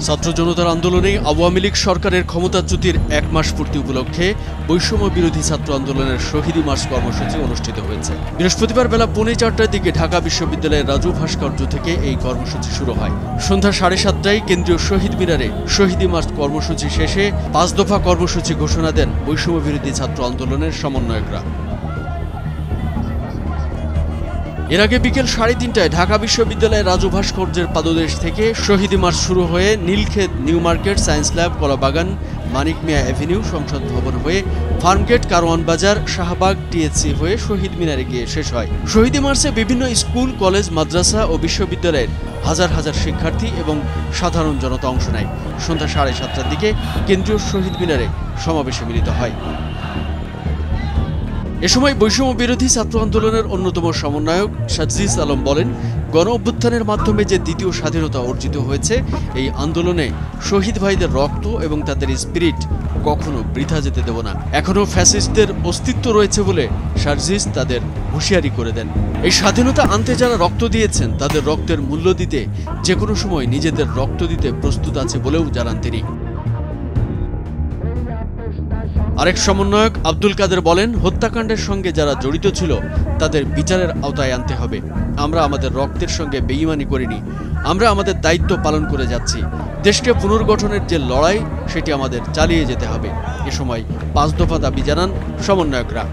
ছাত্র জনতার আন্দোলনে আওয়ামী লীগ সরকারের ক্ষমতাচ্যুতির 1 মাস পূর্তি উপলক্ষে বৈষম্য বিরোধী ছাত্র আন্দোলনের শহীদ মার্চ কর্মসূচি অনুষ্ঠিত হয়েছে। বৃহস্পতিবার বেলা 4:45টার দিকে ঢাকা বিশ্ববিদ্যালয়ের রাজু ভাস্কর্য থেকে এই কর্মসূচি শুরু হয়। সন্ধ্যা 7:30টায় কেন্দ্রীয় শহীদ মিনারে শহীদ মার্চ কর্মসূচি শেষে 5 দফা কর্মসূচি ঘোষণা দেন বৈষম্য বিরোধী ছাত্র আন্দোলনের সমন্বয়করা। এর আগে বিকেল 3:30টায় ঢাকা বিশ্ববিদ্যালয়ের রাজু ভাস্কর্যের পাদদেশ থেকে শহীদ মার্চ শুরু হয়ে Nilkhet, New Market, science lab, Kalabagan, Manik Mia avenue, Sangsad Bhaban হয়ে ফার্মগেট, কারওয়ান বাজার, শাহবাগ, টিএসসি হয়ে শহীদ মিনারে গিয়ে শেষ হয়। শহীদ মার্চে বিভিন্ন স্কুল, কলেজ, মাদ্রাসা ও বিশ্ববিদ্যালয়ের হাজার হাজার শিক্ষার্থী এবং সাধারণ জনতা অংশ নেয়। সন্ধ্যা 7:30টার দিকে কেন্দ্রীয় শহীদ মিনারে সমাবেশে মিলিত হয়। এ সময় বৈষম্য বিরোধী ছাত্র আন্দোলনের অন্যতম সমন্বয়ক সাজ্জিস আলম বলেন, গণ অভ্যুত্থানের মাধ্যমে যে দ্বিতীয় স্বাধীনতা অর্জিত হয়েছে, এই আন্দোলনে শহীদ ভাইদের রক্ত এবং তাদের স্পিরিট কখনো বৃথা যেতে দেব না। এখনো ফ্যাসিস্টদের অস্তিত্ব রয়েছে বলে সাজ্জিস তাদের হুঁশিয়ারি করে দেন। এই স্বাধীনতা আনতে যারা রক্ত দিয়েছেন, তাদের রক্তের মূল্য দিতে যে কোনো সময় নিজেদের রক্ত দিতে প্রস্তুত আছে বলেও জানান তিনি। আরেক সমন্বয়ক আব্দুল কাদের বলেন, হত্যাকাণ্ডের সঙ্গে যারা জড়িত ছিল তাদের বিচারের আওতায় আনতে হবে। আমরা আমাদের রক্তের সঙ্গে বেঈমানি করিনি, আমরা আমাদের দায়িত্ব পালন করে যাচ্ছি। দেশকে পুনর্গঠনের যে লড়াই, সেটি আমাদের চালিয়ে যেতে হবে। এ সময় 5 দফা দাবি জানান সমন্বয়করা।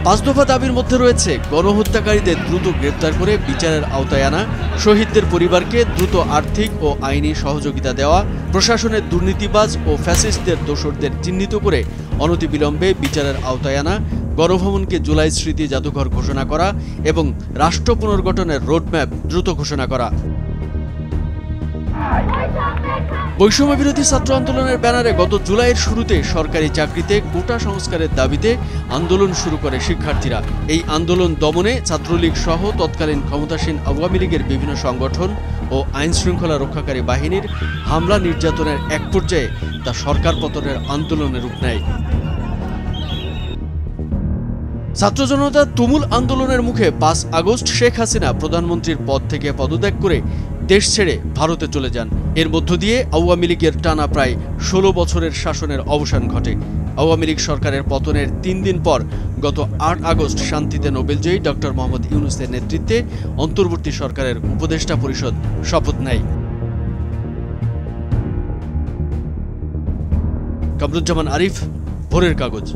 5 দফা দাবির মধ্যে রয়েছে গণহত্যাকারীদের দ্রুত গ্রেপ্তার করে বিচারের আওতায় আনা, শহীদদের পরিবারকে দ্রুত আর্থিক ও আইনি সহযোগিতা দেওয়া, প্রশাসনের দুর্নীতিবাজ ও ফ্যাসিস্টদের দোষরদের চিহ্নিত করে অনতিবিলম্বে বিচারের আওতায় আনা, গণভবনকে জুলাই স্মৃতি জাদুঘর ঘোষণা করা এবং রাষ্ট্র পুনর্গঠনের রোডম্যাপ দ্রুত ঘোষণা করা। বৈষম্য বিরোধী ছাত্র আন্দোলনের ব্যানারে গত জুলাইয়ের শুরুতে সরকারি চাকরিতে কোটা সংস্কারের দাবিতে আন্দোলন শুরু করে শিক্ষার্থীরা। এই আন্দোলন দমনে ছাত্রলীগ সহ তৎকালীন ক্ষমতাসীন আওয়ামী লীগের বিভিন্ন সংগঠন ও আইন শৃঙ্খলা রক্ষাকারী বাহিনীর হামলা নির্যাতনের এক পর্যায়ে তা সরকার পতনের আন্দোলনের রূপ নেয়। ছাত্র জনতার তুমুল আন্দোলনের মুখে 5 আগস্ট শেখ হাসিনা প্রধানমন্ত্রীর পদ থেকে পদত্যাগ করে দেশ ছেড়ে ভারতে চলে যান। এর মধ্য দিয়ে আওয়ামী লীগের টানা প্রায় 16 বছরের শাসনের অবসান ঘটে। আওয়ামী লীগ সরকারের পতনের 3 দিন পর গত 8 আগস্ট শান্তিতে নোবেলজয়ী ডক্টর মোহাম্মদ ইউনূসের নেতৃত্বে অন্তর্বর্তী সরকারের উপদেষ্টা পরিষদ শপথ নেয়। কামরুজ্জামান আরিফ, ভোরের কাগজ।